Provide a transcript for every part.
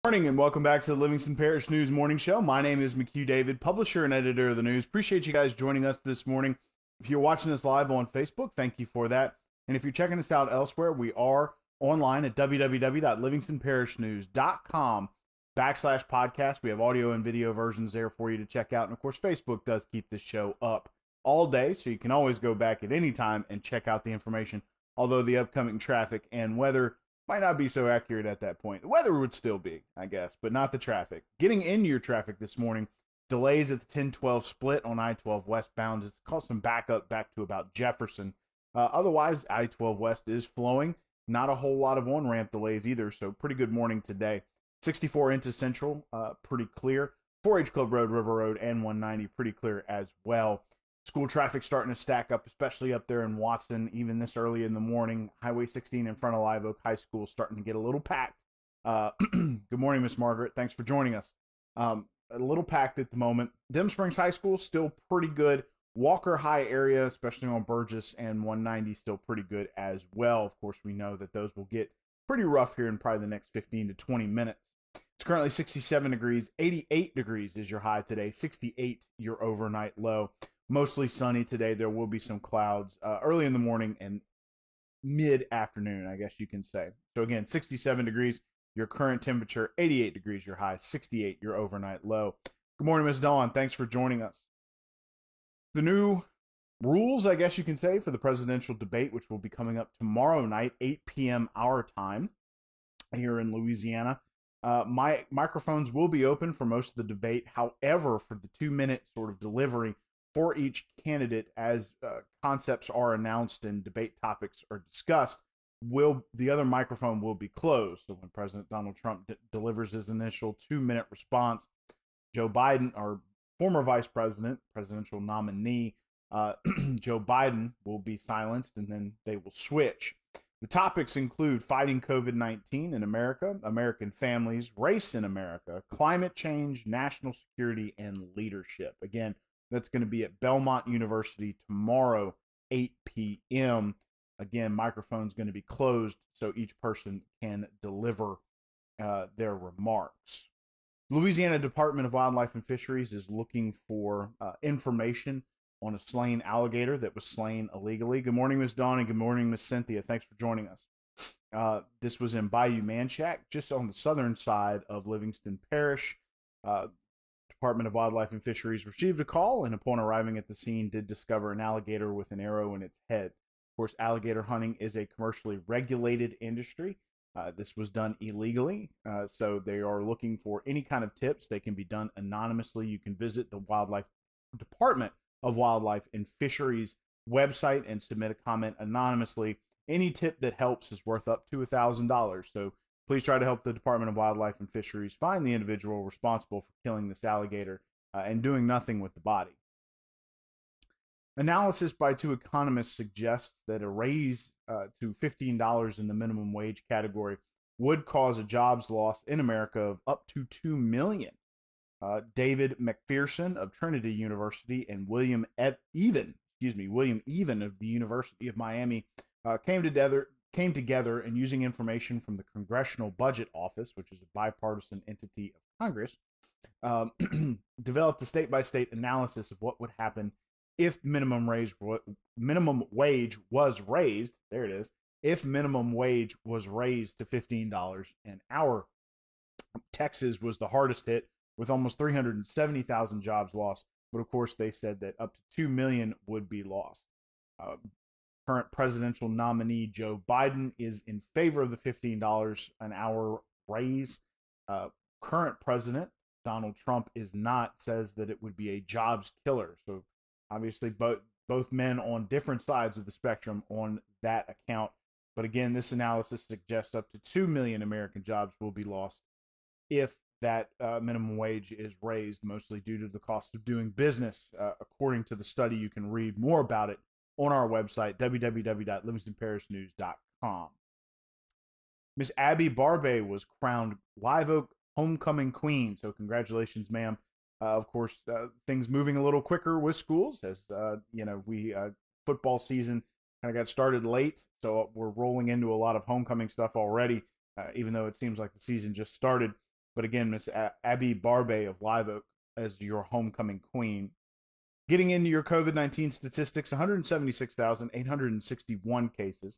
Morning and welcome back to the Livingston Parish News Morning Show. My name is McHugh David, publisher and editor of the news. Appreciate you guys joining us this morning. If you're watching us live on Facebook, thank you for that. And if you're checking us out elsewhere, we are online at www.livingstonparishnewscom/podcast. We have audio and video versions there for you to check out. And of course, Facebook does keep this show up all day, so you can always go back at any time and check out the information. Although the upcoming traffic and weather might not be so accurate at that point. The weather would still be, I guess, but not the traffic. Getting into your traffic this morning, delays at the 10-12 split on I-12 westbound has caused some backup back to about Jefferson. Otherwise, I-12 west is flowing. Not a whole lot of on-ramp delays either, so pretty good morning today. 64 into Central, pretty clear. 4H Club Road, River Road, and 190, pretty clear as well. School traffic starting to stack up, especially up there in Watson, even this early in the morning. Highway 16 in front of Live Oak High School starting to get a little packed. Good morning, Miss Margaret. Thanks for joining us. A little packed at the moment. Dem Springs High School still pretty good. Walker High area, especially on Burgess and 190, still pretty good as well. Of course, we know that those will get pretty rough here in probably the next 15 to 20 minutes. It's currently 67 degrees. 88 degrees is your high today. 68 your overnight low. Mostly sunny today. There will be some clouds early in the morning and mid-afternoon, I guess you can say. So again, 67 degrees, your current temperature, 88 degrees, your high, 68 your overnight low. Good morning, Ms. Dawn. Thanks for joining us. The new rules, I guess you can say, for the presidential debate, which will be coming up tomorrow night, 8 p.m. our time here in Louisiana. My microphones will be open for most of the debate. However, for the 2-minute sort of delivery for each candidate as concepts are announced and debate topics are discussed, the other microphone will be closed. So when President Donald Trump delivers his initial 2-minute response, Joe Biden, our former vice president, presidential nominee, Joe Biden will be silenced, and then they will switch. The topics include fighting COVID-19 in America, American families, race in America, climate change, national security, and leadership. Again, that's going to be at Belmont University tomorrow, 8 p.m. Again, microphone's going to be closed so each person can deliver their remarks. Louisiana Department of Wildlife and Fisheries is looking for information on a slain alligator that was slain illegally. Good morning, Ms. Dawn, and good morning, Ms. Cynthia. Thanks for joining us. This was in Bayou Manchac, just on the southern side of Livingston Parish. Department of Wildlife and Fisheries received a call, and upon arriving at the scene, did discover an alligator with an arrow in its head. Of course, alligator hunting is a commercially regulated industry. This was done illegally, so they are looking for any kind of tips. They can be done anonymously. You can visit the Department of Wildlife and Fisheries website and submit a comment anonymously. Any tip that helps is worth up to $1,000. So please try to help the Department of Wildlife and Fisheries find the individual responsible for killing this alligator and doing nothing with the body. Analysis by 2 economists suggests that a raise to $15 in the minimum wage category would cause a jobs loss in America of up to $2 million. David McPherson of Trinity University and William Even of the University of Miami came together and, using information from the Congressional Budget Office, which is a bipartisan entity of Congress, developed a state-by-state analysis of what would happen if minimum wage was raised. There it is. If minimum wage was raised to $15 an hour. Texas was the hardest hit, with almost 370,000 jobs lost. But of course, they said that up to 2 million would be lost. Current presidential nominee Joe Biden is in favor of the $15 an hour raise. Current president Donald Trump is not, says that it would be a jobs killer. So obviously both men on different sides of the spectrum on that account. But again, this analysis suggests up to 2 million American jobs will be lost if that minimum wage is raised, mostly due to the cost of doing business. According to the study, you can read more about it on our website, www.livingstonparishnews.com. Miss Abby Barbay was crowned Live Oak Homecoming Queen, so congratulations, ma'am. Of course, things moving a little quicker with schools, as football season kind of got started late, so we're rolling into a lot of homecoming stuff already, even though it seems like the season just started. But again, Miss Abby Barbay of Live Oak as your homecoming queen. Getting into your COVID-19 statistics, 176,861 cases,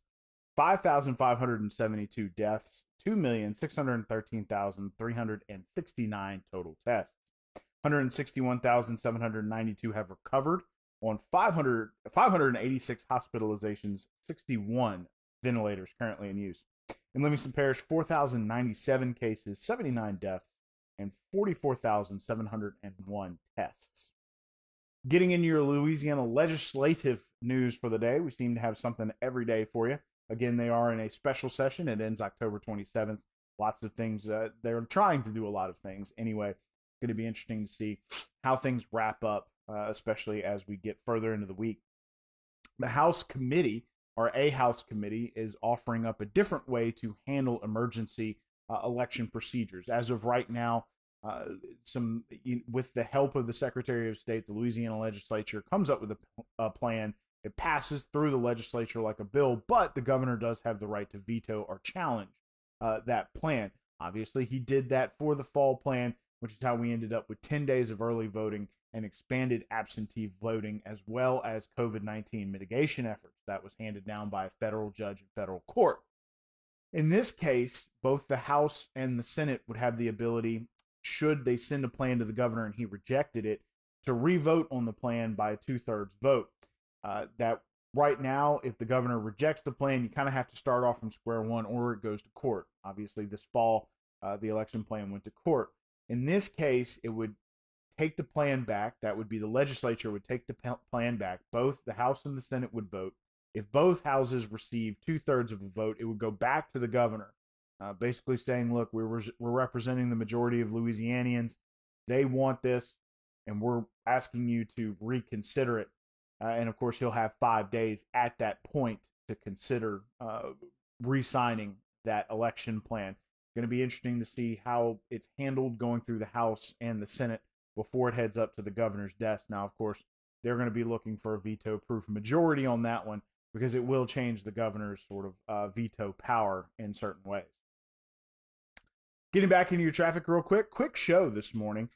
5,572 deaths, 2,613,369 total tests. 161,792 have recovered on 586 hospitalizations, 61 ventilators currently in use. In Livingston Parish, 4,097 cases, 79 deaths, and 44,701 tests. Getting into your Louisiana legislative news for the day, we seem to have something every day for you. Again, they are in a special session. It ends October 27th. Lots of things. They're trying to do a lot of things. Anyway, it's going to be interesting to see how things wrap up, especially as we get further into the week. The House committee, or a House committee, is offering up a different way to handle emergency election procedures. As of right now, with the help of the Secretary of State, the Louisiana legislature comes up with a plan. It passes through the legislature like a bill, but the governor does have the right to veto or challenge that plan. Obviously, he did that for the fall plan, which is how we ended up with 10 days of early voting and expanded absentee voting, as well as COVID-19 mitigation efforts. That was handed down by a federal judge in federal court. In this case, both the House and the Senate would have the ability, should they send a plan to the governor and he rejected it, to re-vote on the plan by a 2/3 vote. That right now, if the governor rejects the plan, you kind of have to start off from square one, or it goes to court. Obviously, this fall, the election plan went to court. In this case, it would take the plan back. That would be the legislature would take the plan back. Both the House and the Senate would vote. If both houses receive 2/3 of a vote, it would go back to the governor, basically saying, look, we're representing the majority of Louisianians. They want this, and we're asking you to reconsider it. And of course, he'll have 5 days at that point to consider re-signing that election plan. It's going to be interesting to see how it's handled going through the House and the Senate before it heads up to the governor's desk. Now, of course, they're going to be looking for a veto-proof majority on that one, because it will change the governor's sort of veto power in certain ways. Getting back into your traffic real quick show this morning.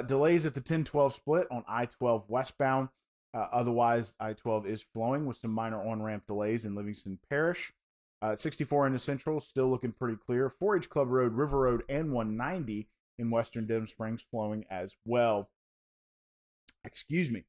Delays at the 10-12 split on I-12 westbound. Otherwise, I-12 is flowing with some minor on-ramp delays in Livingston Parish. 64 into Central, still looking pretty clear. 4-H Club Road, River Road, and 190 in Western Denham Springs flowing as well. Excuse me.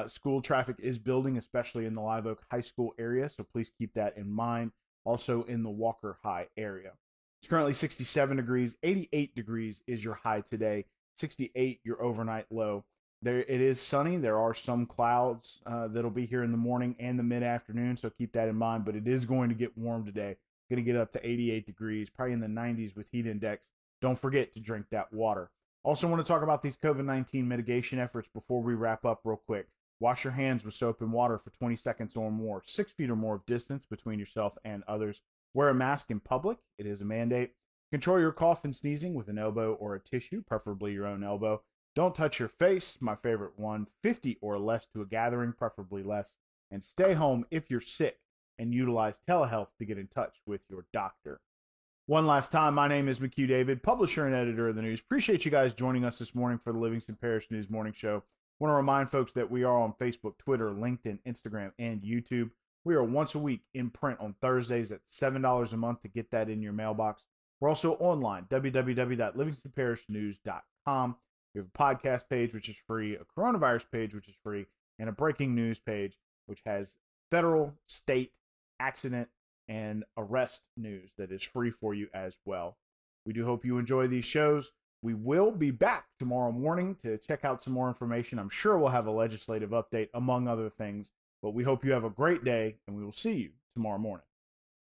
School traffic is building, especially in the Live Oak High School area, so please keep that in mind. Also in the Walker High area. It's currently 67 degrees. 88 degrees is your high today. 68 your overnight low. There, it is sunny. There are some clouds that'll be here in the morning and the mid-afternoon, so keep that in mind. But it is going to get warm today. Going to get up to 88 degrees, probably in the 90s with heat index. Don't forget to drink that water. Also want to talk about these COVID-19 mitigation efforts before we wrap up real quick. Wash your hands with soap and water for 20 seconds or more. 6 feet or more of distance between yourself and others. Wear a mask in public. It is a mandate. Control your cough and sneezing with an elbow or a tissue, preferably your own elbow. Don't touch your face, my favorite one. 50 or less to a gathering, preferably less. And stay home if you're sick, and utilize telehealth to get in touch with your doctor. One last time, my name is McHugh David, publisher and editor of the news. Appreciate you guys joining us this morning for the Livingston Parish News Morning Show. Want to remind folks that we are on Facebook, Twitter, LinkedIn, Instagram, and YouTube. We are once a week in print on Thursdays at $7 a month to get that in your mailbox. We're also online, www.livingstonparishnews.com. We have a podcast page, which is free, a coronavirus page, which is free, and a breaking news page, which has federal, state, accident, and arrest news that is free for you as well. We do hope you enjoy these shows. We will be back tomorrow morning to check out some more information. I'm sure we'll have a legislative update, among other things. But we hope you have a great day, and we will see you tomorrow morning.